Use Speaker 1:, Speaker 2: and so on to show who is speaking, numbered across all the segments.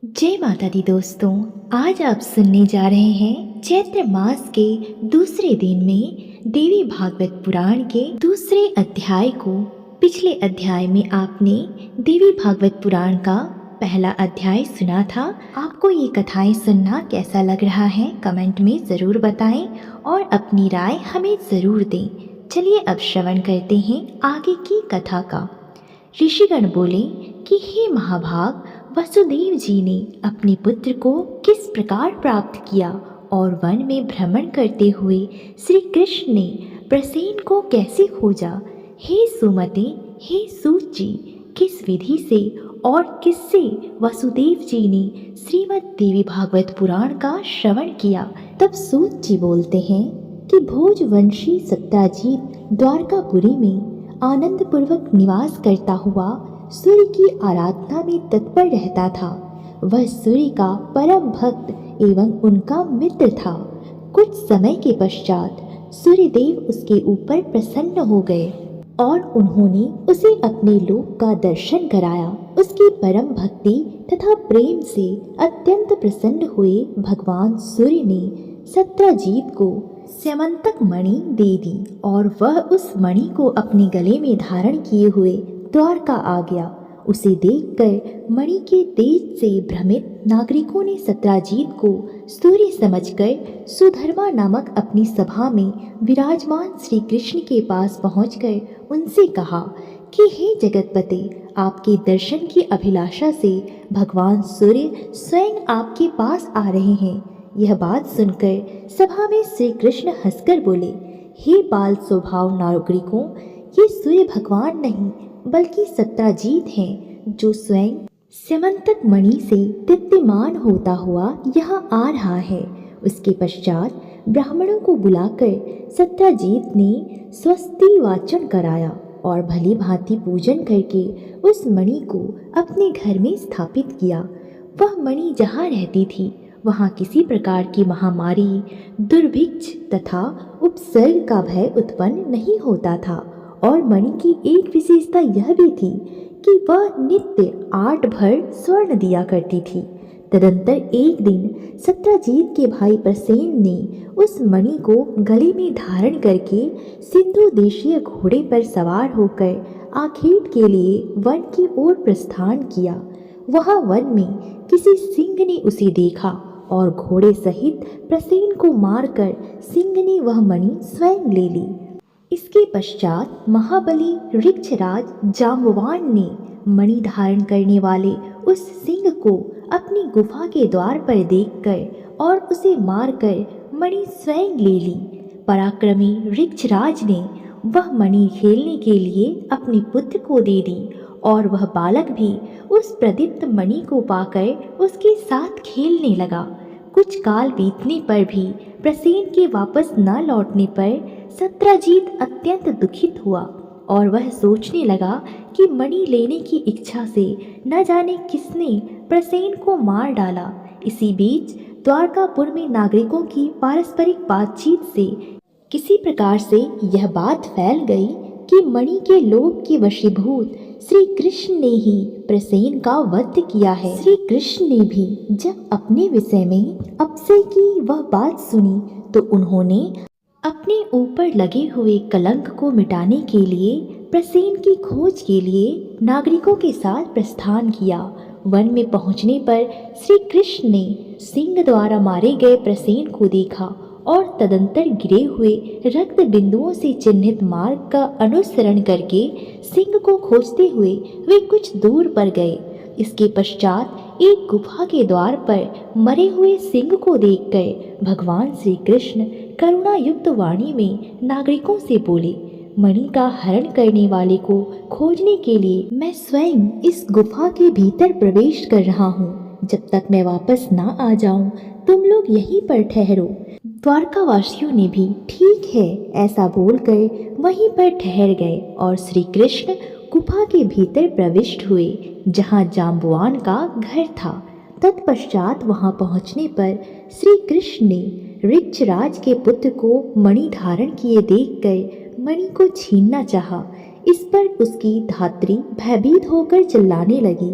Speaker 1: जय माता दी दोस्तों। आज आप सुनने जा रहे हैं चैत्र मास के दूसरे दिन में देवी भागवत पुराण के दूसरे अध्याय को। पिछले अध्याय में आपने देवी भागवत पुराण का पहला अध्याय सुना था। आपको ये कथाएं सुनना कैसा लग रहा है कमेंट में ज़रूर बताएं और अपनी राय हमें ज़रूर दें। चलिए अब श्रवण करते हैं आगे की कथा का। ऋषिगण बोले कि हे महाभाग, वसुदेव जी ने अपने पुत्र को किस प्रकार प्राप्त किया और वन में भ्रमण करते हुए श्री कृष्ण ने प्रसेन को कैसे खोजा। हे सुमते, हे सूत जी, किस विधि से और किससे वसुदेव जी ने श्रीमद् देवी भागवत पुराण का श्रवण किया। तब सूत जी बोलते हैं कि भोजवंशी सत्याजीत द्वारकापुरी में आनंद पूर्वक निवास करता हुआ सूर्य की आराधना में तत्पर रहता था। वह सूर्य का परम भक्त एवं उनका मित्र था। कुछ समय के पश्चात सूर्यदेव उसके ऊपर प्रसन्न हो गए और उन्होंने उसे अपने लोक का दर्शन कराया। उसकी परम भक्ति तथा प्रेम से अत्यंत प्रसन्न हुए भगवान सूर्य ने सत्यजीत को स्यमंतक मणि दे दी और वह उस मणि को अपने गले में धारण किए हुए द्वारका आ गया। उसे देखकर मणि के तेज से भ्रमित नागरिकों ने सत्यजीत को सूर्य समझकर सुधर्मा नामक अपनी सभा में विराजमान श्री कृष्ण के पास पहुंचकर उनसे कहा कि हे जगतपते, आपके दर्शन की अभिलाषा से भगवान सूर्य स्वयं आपके पास आ रहे हैं। यह बात सुनकर सभा में श्री कृष्ण हंसकर बोले, हे बाल स्वभाव नागरिकों, ये सूर्य भगवान नहीं बल्कि सत्यजीत हैं, जो स्वयं स्यमंतक मणि से दीप्तिमान होता हुआ यहाँ आ रहा है। उसके पश्चात ब्राह्मणों को बुलाकर सत्यजीत ने स्वस्ति वाचन कराया और भली भांति पूजन करके उस मणि को अपने घर में स्थापित किया। वह मणि जहाँ रहती थी वहाँ किसी प्रकार की महामारी, दुर्भिक्ष तथा उपसर्ग का भय उत्पन्न नहीं होता था। और मणि की एक विशेषता यह भी थी कि वह नित्य 8 भर स्वर्ण दिया करती थी। तदंतर एक दिन सत्यजीत के भाई प्रसेन ने उस मणि को गले में धारण करके सिंधु देशीय घोड़े पर सवार होकर आखेट के लिए वन की ओर प्रस्थान किया। वहाँ वन में किसी सिंह ने उसे देखा और घोड़े सहित प्रसेन को मारकर सिंह ने वह मणि स्वयं ले ली। इसके पश्चात महाबली ऋक्षराज जाम्बवान ने मणि धारण करने वाले उस सिंह को अपनी गुफा के द्वार पर देखकर और उसे मारकर मणि स्वयं ले ली। पराक्रमी ऋक्षराज ने वह मणि खेलने के लिए अपने पुत्र को दे दी और वह बालक भी उस प्रदीप्त मणि को पाकर उसके साथ खेलने लगा। कुछ काल बीतने पर भी प्रसेन के वापस न लौटने पर सत्यजीत अत्यंत दुखित हुआ और वह सोचने लगा कि मणि लेने की इच्छा से न जाने किसने प्रसेन को मार डाला। इसी बीच द्वारकापुर में नागरिकों की पारस्परिक बातचीत से किसी प्रकार से यह बात फैल गई कि मणि के लोभ के वशीभूत श्री कृष्ण ने ही प्रसेन का वध किया है। श्री कृष्ण ने भी जब अपने विषय में अक्षय की वह बात सुनी तो उन्होंने अपने ऊपर लगे हुए कलंक को मिटाने के लिए प्रसेन की खोज के लिए नागरिकों के साथ प्रस्थान किया। वन में पहुंचने पर श्री कृष्ण ने सिंह द्वारा मारे गए प्रसेन को देखा और तदंतर गिरे हुए रक्त बिंदुओं से चिन्हित मार्ग का अनुसरण करके सिंह को खोजते हुए वे कुछ दूर पर गए। इसके पश्चात एक गुफा के द्वार पर मरे हुए सिंह को देखकर भगवान श्री कृष्ण करुणा युक्त वाणी में नागरिकों से बोले, मणि का हरण करने वाले को खोजने के लिए मैं स्वयं इस गुफा के भीतर प्रवेश कर रहा हूँ। जब तक मैं वापस ना आ जाऊं तुम लोग यहीं पर ठहरो। द्वारकावासियों ने भी ठीक है ऐसा बोलकर वहीं पर ठहर गए और श्री कृष्ण गुफा के भीतर प्रविष्ट हुए जहाँ जाम्बवान का घर था। तत्पश्चात वहां पहुंचने पर श्री कृष्ण ने ऋक्षराज के पुत्र को मणि धारण किए देखकर मणि को छीनना चाहा। इस पर उसकी धात्री भयभीत होकर चिल्लाने लगी।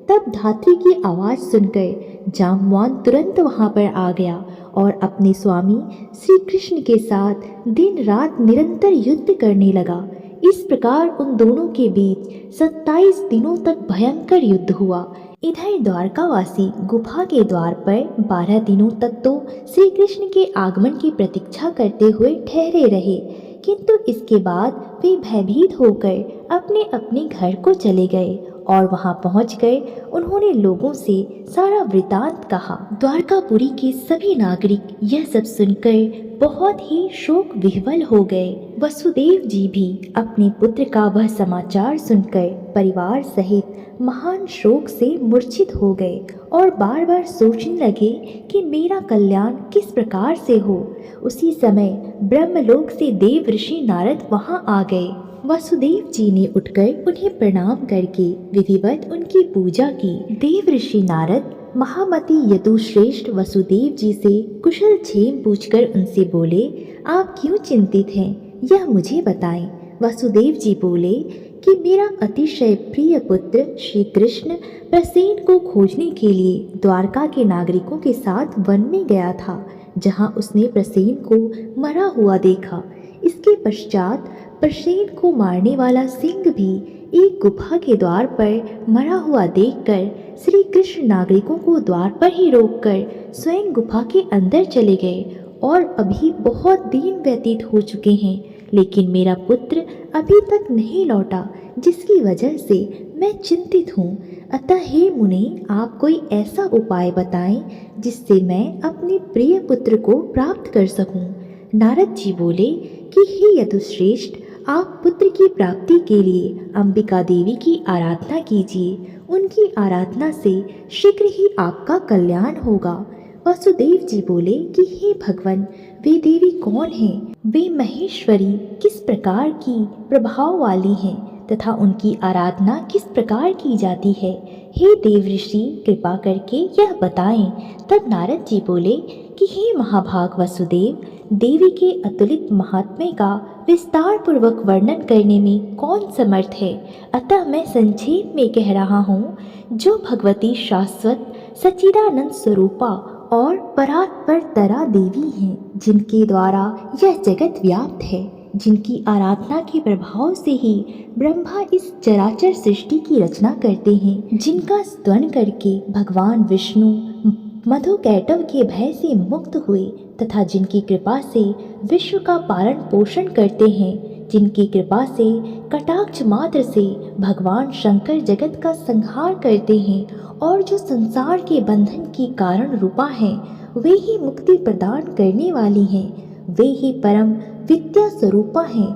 Speaker 1: तब धात्री की आवाज़ सुनकर जाम्बवान तुरंत वहां पर आ गया और अपने स्वामी श्री कृष्ण के साथ दिन रात निरंतर युद्ध करने लगा। इस प्रकार उन दोनों के बीच 27 दिनों तक भयंकर युद्ध हुआ। इधर द्वारकावासी गुफा के द्वार पर 12 दिनों तक तो श्री कृष्ण के आगमन की प्रतीक्षा करते हुए ठहरे रहे, किंतु इसके बाद वे भयभीत होकर अपने अपने घर को चले गए और वहां पहुंचकर उन्होंने लोगों से सारा वृतांत कहा। द्वारकापुरी के सभी नागरिक यह सब सुनकर बहुत ही शोक विह्वल हो गए। वसुदेव जी भी अपने पुत्र का वह समाचार सुनकर परिवार सहित महान शोक से मूर्छित हो गए और बार बार सोचने लगे कि मेरा कल्याण किस प्रकार से हो। उसी समय ब्रह्मलोक से देव ऋषि नारद वहां आ गए। वसुदेव जी ने उठकर उन्हें प्रणाम करके विधिवत उनकी पूजा की। देव ऋषि नारद महामती यदुश्रेष्ठ वसुदेव जी से कुशल क्षेम पूछकर उनसे बोले, आप क्यों चिंतित हैं, यह मुझे बताएं। वसुदेव जी बोले कि मेरा अतिशय प्रिय पुत्र श्री कृष्ण प्रसेन को खोजने के लिए द्वारका के नागरिकों के साथ वन में गया था, जहां उसने प्रसेन को मरा हुआ देखा। इसके पश्चात प्रसेन को मारने वाला सिंह भी एक गुफा के द्वार पर मरा हुआ देखकर श्री कृष्ण नागरिकों को द्वार पर ही रोककर स्वयं गुफा के अंदर चले गए और अभी बहुत दिन व्यतीत हो चुके हैं, लेकिन मेरा पुत्र अभी तक नहीं लौटा, जिसकी वजह से मैं चिंतित हूँ। अतः हे मुनि, आप कोई ऐसा उपाय बताएं जिससे मैं अपने प्रिय पुत्र को प्राप्त कर सकूं। नारद जी बोले कि हे यदुश्रेष्ठ, आप पुत्र की प्राप्ति के लिए अंबिका देवी की आराधना कीजिए। उनकी आराधना से शीघ्र ही आपका कल्याण होगा। वसुदेव जी बोले कि हे भगवान, वे देवी कौन हैं? वे महेश्वरी किस प्रकार की प्रभाव वाली हैं तथा उनकी आराधना किस प्रकार की जाती है? हे देव ऋषि, कृपा करके यह बताएं। तब नारद जी बोले कि हे महाभाग वसुदेव, देवी के अतुलित महात्म्य का विस्तार पूर्वक वर्णन करने में कौन समर्थ है, अतः मैं संक्षेप में कह रहा हूँ। जो भगवती शाश्वत सच्चिदानंद स्वरूपा और परात्पर तरा देवी हैं, जिनके द्वारा यह जगत व्याप्त है, जिनकी आराधना के प्रभाव से ही ब्रह्मा इस चराचर सृष्टि की रचना करते हैं, जिनका स्तवन करके भगवान विष्णु मधुकैटव के भय से मुक्त हुए तथा जिनकी कृपा से विश्व का पालन पोषण करते हैं, जिनकी कृपा से कटाक्ष मात्र से भगवान शंकर जगत का संहार करते हैं और जो संसार के बंधन की कारण रूपा हैं, वे ही मुक्ति प्रदान करने वाली हैं। वे ही परम विद्या स्वरूपा हैं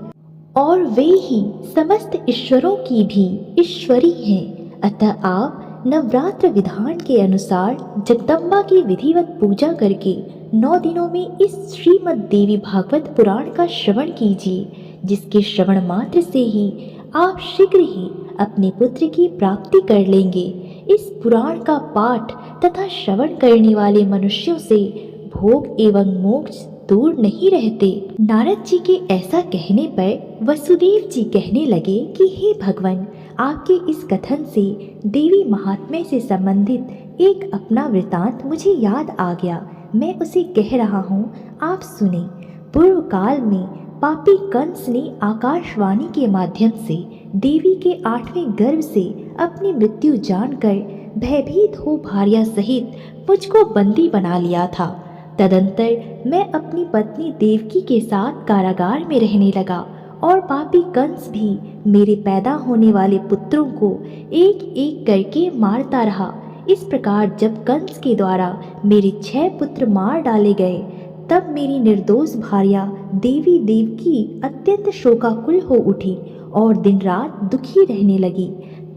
Speaker 1: और वे ही समस्त ईश्वरों की भी ईश्वरी हैं। अतः आप नवरात्र विधान के अनुसार जगदम्बा की विधिवत पूजा करके 9 दिनों में इस श्रीमद् देवी भागवत पुराण का श्रवण कीजिए, जिसके श्रवण मात्र से ही आप शीघ्र ही अपने पुत्र की प्राप्ति कर लेंगे। इस पुराण का पाठ तथा श्रवण करने वाले मनुष्यों से भोग एवं मोक्ष दूर नहीं रहते। नारद जी के ऐसा कहने पर वसुदेव जी कहने लगे कि हे भगवान, आपके इस कथन से देवी महात्म्य से संबंधित एक अपना वृतांत मुझे याद आ गया। मैं उसे कह रहा हूँ, आप सुने। पूर्व काल में पापी कंस ने आकाशवाणी के माध्यम से देवी के 8वें गर्भ से अपनी मृत्यु जानकर भयभीत हो भार्या सहित मुझको बंदी बना लिया था। तदंतर मैं अपनी पत्नी देवकी के साथ कारागार में रहने लगा और पापी कंस भी मेरे पैदा होने वाले पुत्रों को एक एक करके मारता रहा। इस प्रकार जब कंस के द्वारा मेरे 6 पुत्र मार डाले गए, तब मेरी निर्दोष भार्या देवी देवकी अत्यंत शोकाकुल हो उठी और दिन रात दुखी रहने लगी।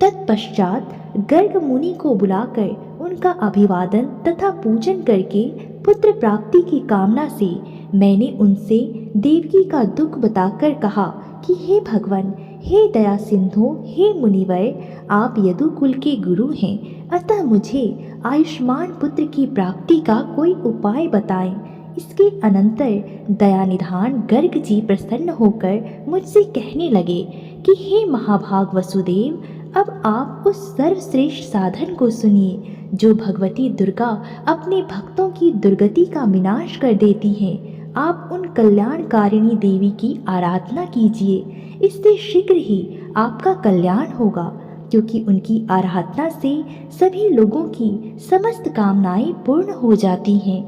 Speaker 1: तत्पश्चात गर्ग मुनि को बुलाकर उनका अभिवादन तथा पूजन करके पुत्र प्राप्ति की कामना से मैंने उनसे देवकी का दुख बताकर कहा कि हे भगवान, हे दया सिंधु, हे मुनिवर, आप यदुकुल के गुरु हैं, अतः मुझे आयुष्मान पुत्र की प्राप्ति का कोई उपाय बताएं। इसके अनंतर दयानिधान गर्ग जी प्रसन्न होकर मुझसे कहने लगे कि हे महाभाग वसुदेव, अब आप उस सर्वश्रेष्ठ साधन को सुनिए जो भगवती दुर्गा अपने भक्तों की दुर्गति का विनाश कर देती हैं। आप उन कल्याणकारिणी देवी की आराधना कीजिए, इससे शीघ्र ही आपका कल्याण होगा, क्योंकि उनकी आराधना से सभी लोगों की समस्त कामनाएं पूर्ण हो जाती हैं।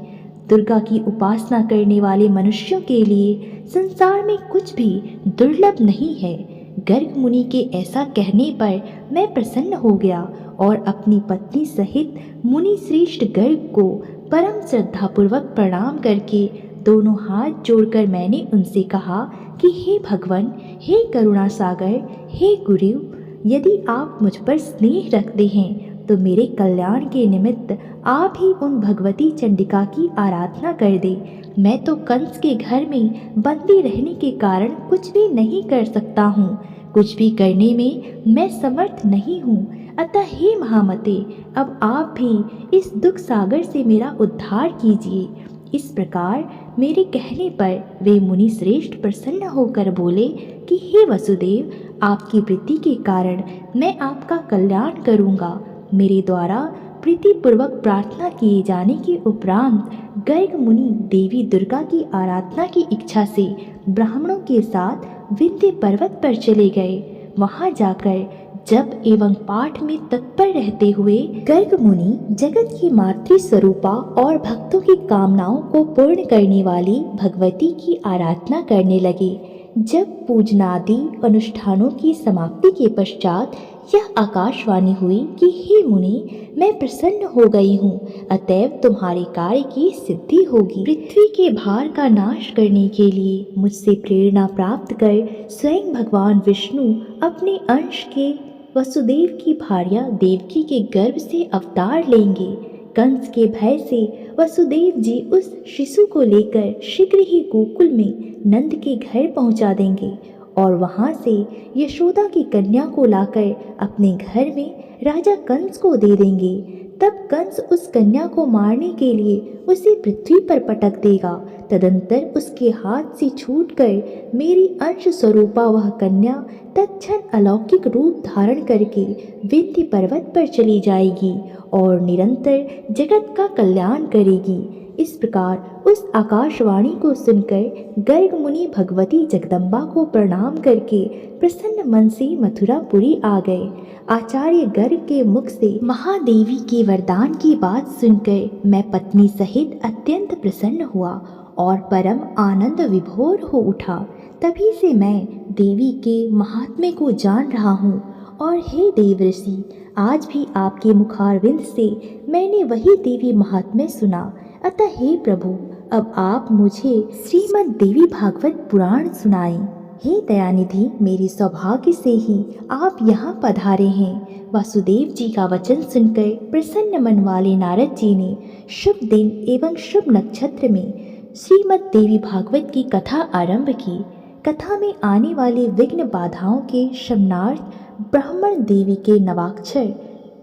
Speaker 1: दुर्गा की उपासना करने वाले मनुष्यों के लिए संसार में कुछ भी दुर्लभ नहीं है। गर्ग मुनि के ऐसा कहने पर मैं प्रसन्न हो गया और अपनी पत्नी सहित मुनि श्रेष्ठ गर्ग को परम श्रद्धापूर्वक प्रणाम करके दोनों हाथ जोड़कर मैंने उनसे कहा कि हे भगवान, हे करुणा सागर, हे गुरु, यदि आप मुझ पर स्नेह रखते हैं तो मेरे कल्याण के निमित्त आप ही उन भगवती चंडिका की आराधना कर दे। मैं तो कंस के घर में बंदी रहने के कारण कुछ भी नहीं कर सकता हूँ, कुछ भी करने में मैं समर्थ नहीं हूँ। अतः हे महामते, अब आप भी इस दुख सागर से मेरा उद्धार कीजिए। इस प्रकार मेरे कहने पर वे मुनि श्रेष्ठ प्रसन्न होकर बोले कि हे वसुदेव, आपकी प्रीति के कारण मैं आपका कल्याण करूँगा। मेरे द्वारा प्रीतिपूर्वक प्रार्थना किए जाने के उपरांत गर्ग मुनि देवी दुर्गा की आराधना की इच्छा से ब्राह्मणों के साथ विंध्य पर्वत पर चले गए। वहां जाकर जप एवं पाठ में तत्पर रहते हुए गर्ग मुनि जगत की मातृ स्वरूपा और भक्तों की कामनाओं को पूर्ण करने वाली भगवती की आराधना करने लगे। जब पूजनादि अनुष्ठानों की समाप्ति के पश्चात यह आकाशवाणी हुई कि हे मुनि, मैं प्रसन्न हो गई हूँ, अतएव तुम्हारे कार्य की सिद्धि होगी। पृथ्वी के भार का नाश करने के लिए मुझसे प्रेरणा प्राप्त कर स्वयं भगवान विष्णु अपने अंश के वसुदेव की भार्या देवकी के गर्भ से अवतार लेंगे। कंस के भय से वसुदेव जी उस शिशु को लेकर शीघ्र ही गोकुल में नंद के घर पहुंचा देंगे और वहां से यशोदा की कन्या को लाकर अपने घर में राजा कंस को दे देंगे। तब कंस उस कन्या को मारने के लिए उसे पृथ्वी पर पटक देगा। तदंतर उसके हाथ से छूटकर मेरी अंश स्वरूपा वह कन्या तत्क्षण अलौकिक रूप धारण करके विंध्य पर्वत पर चली जाएगी और निरंतर जगत का कल्याण करेगी। इस प्रकार उस आकाशवाणी को सुनकर गर्ग मुनि भगवती जगदम्बा को प्रणाम करके प्रसन्न मन से मथुरापुरी आ गए। आचार्य गर्ग के मुख से महादेवी के वरदान की बात सुनकर मैं पत्नी सहित अत्यंत प्रसन्न हुआ और परम आनंद विभोर हो उठा। तभी से मैं देवी के महात्म्य को जान रहा हूँ और हे देव ऋषि, आज भी आपके मुखारविंद से मैंने वही देवी महात्म्य सुना। अतः हे प्रभु, अब आप मुझे श्रीमद् देवी भागवत पुराण सुनाएं। हे दयानिधि, मेरे सौभाग्य से ही आप यहाँ पधारे हैं। वासुदेव जी का वचन सुनकर प्रसन्न मन वाले नारद जी ने शुभ दिन एवं शुभ नक्षत्र में श्रीमद् देवी भागवत की कथा आरंभ की। कथा में आने वाले विघ्न बाधाओं के शमनार्थ ब्राह्मण देवी के नवाक्षर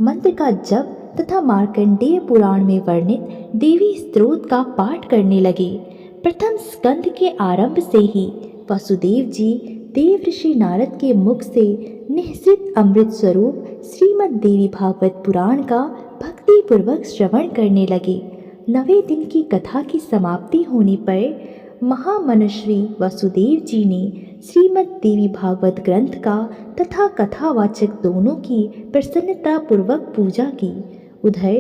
Speaker 1: मंत्र का जप तथा मार्कंडेय पुराण में वर्णित देवी स्तोत्र का पाठ करने लगे। प्रथम स्कंद के आरंभ से ही वासुदेव जी देव ऋषि नारद के मुख से निःसृत अमृत स्वरूप श्रीमद् देवी भागवत पुराण का भक्ति पूर्वक श्रवण करने लगे। 9वें दिन की कथा की समाप्ति होने पर महामनश्री वासुदेव जी ने श्रीमद् देवी भागवत ग्रंथ का तथा कथावाचक दोनों की प्रसन्नता पूर्वक पूजा की। उधर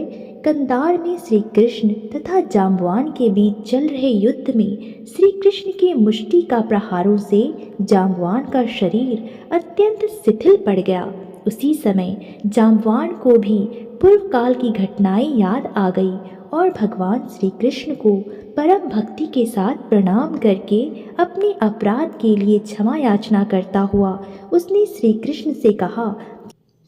Speaker 1: कंदार में श्री कृष्ण तथा जाम्बवान के बीच चल रहे युद्ध में श्री कृष्ण के मुष्टि का प्रहारों से जाम्बवान का शरीर अत्यंत शिथिल पड़ गया। उसी समय जाम्बवान को भी पूर्व काल की घटनाएं याद आ गई और भगवान श्री कृष्ण को परम भक्ति के साथ प्रणाम करके अपने अपराध के लिए क्षमा याचना करता हुआ उसने श्री कृष्ण से कहा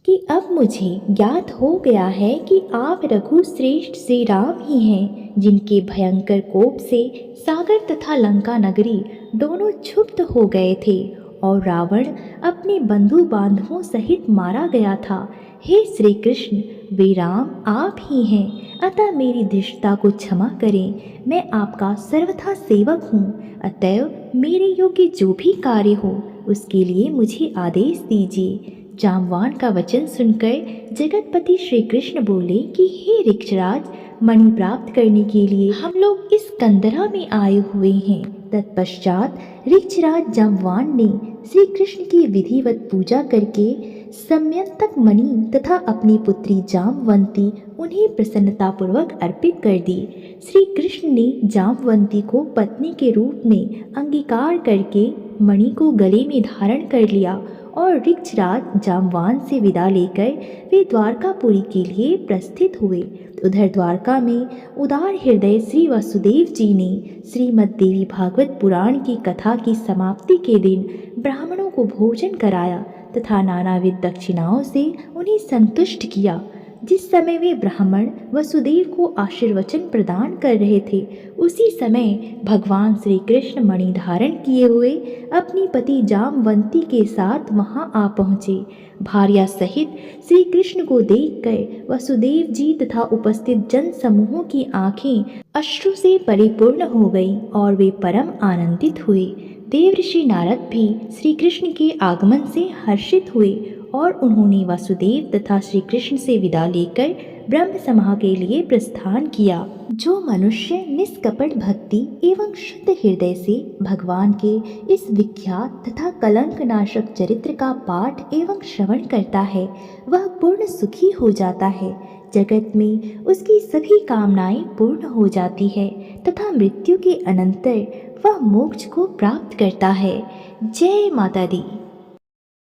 Speaker 1: कि अब मुझे ज्ञात हो गया है कि आप रघु श्रेष्ठ श्री राम ही हैं, जिनके भयंकर कोप से सागर तथा लंका नगरी दोनों क्षुब्ध हो गए थे और रावण अपने बंधु बांधवों सहित मारा गया था। हे श्री कृष्ण, वे राम आप ही हैं, अतः मेरी धृष्टता को क्षमा करें। मैं आपका सर्वथा सेवक हूँ, अतएव मेरे योग्य जो भी कार्य हो उसके लिए मुझे आदेश दीजिए। जाम्बवान का वचन सुनकर जगतपति श्री कृष्ण बोले कि हे ऋक्षराज, मणि प्राप्त करने के लिए हम लोग इस कंदरा में आए हुए हैं। तत्पश्चात ऋक्षराज जाम्बवान ने श्री कृष्ण की विधिवत पूजा करके सम्यंतक मणि तथा अपनी पुत्री जाम्बवंती उन्हें प्रसन्नतापूर्वक अर्पित कर दी। श्री कृष्ण ने जाम्बवंती को पत्नी के रूप में अंगीकार करके मणि को गले में धारण कर लिया और ऋक्षराज जाम्बवान से विदा लेकर वे द्वारकापुरी के लिए प्रस्थित हुए। उधर द्वारका में उदार हृदय श्री वासुदेव जी ने श्रीमद् देवी भागवत पुराण की कथा की समाप्ति के दिन ब्राह्मणों को भोजन कराया तथा नानाविध दक्षिणाओं से उन्हें संतुष्ट किया। जिस समय वे ब्राह्मण वसुदेव को आशीर्वचन प्रदान कर रहे थे, उसी समय भगवान श्री कृष्ण मणि धारण किए हुए अपनी पति जाम्बवंती के साथ वहां आ पहुँचे। भार्या सहित श्री कृष्ण को देखकर वसुदेव जी तथा उपस्थित जन समूहों की आंखें अश्रु से परिपूर्ण हो गईं और वे परम आनंदित हुए। देवर्षि नारद भी श्री कृष्ण के आगमन से हर्षित हुए और उन्होंने वासुदेव तथा श्री कृष्ण से विदा लेकर ब्रह्म समाह के लिए प्रस्थान किया। जो मनुष्य निष्कपट भक्ति एवं शुद्ध हृदय से भगवान के इस विख्यात तथा कलंक नाशक चरित्र का पाठ एवं श्रवण करता है, वह पूर्ण सुखी हो जाता है। जगत में उसकी सभी कामनाएं पूर्ण हो जाती है तथा मृत्यु के अनंतर वह मोक्ष को प्राप्त करता है। जय माता दी।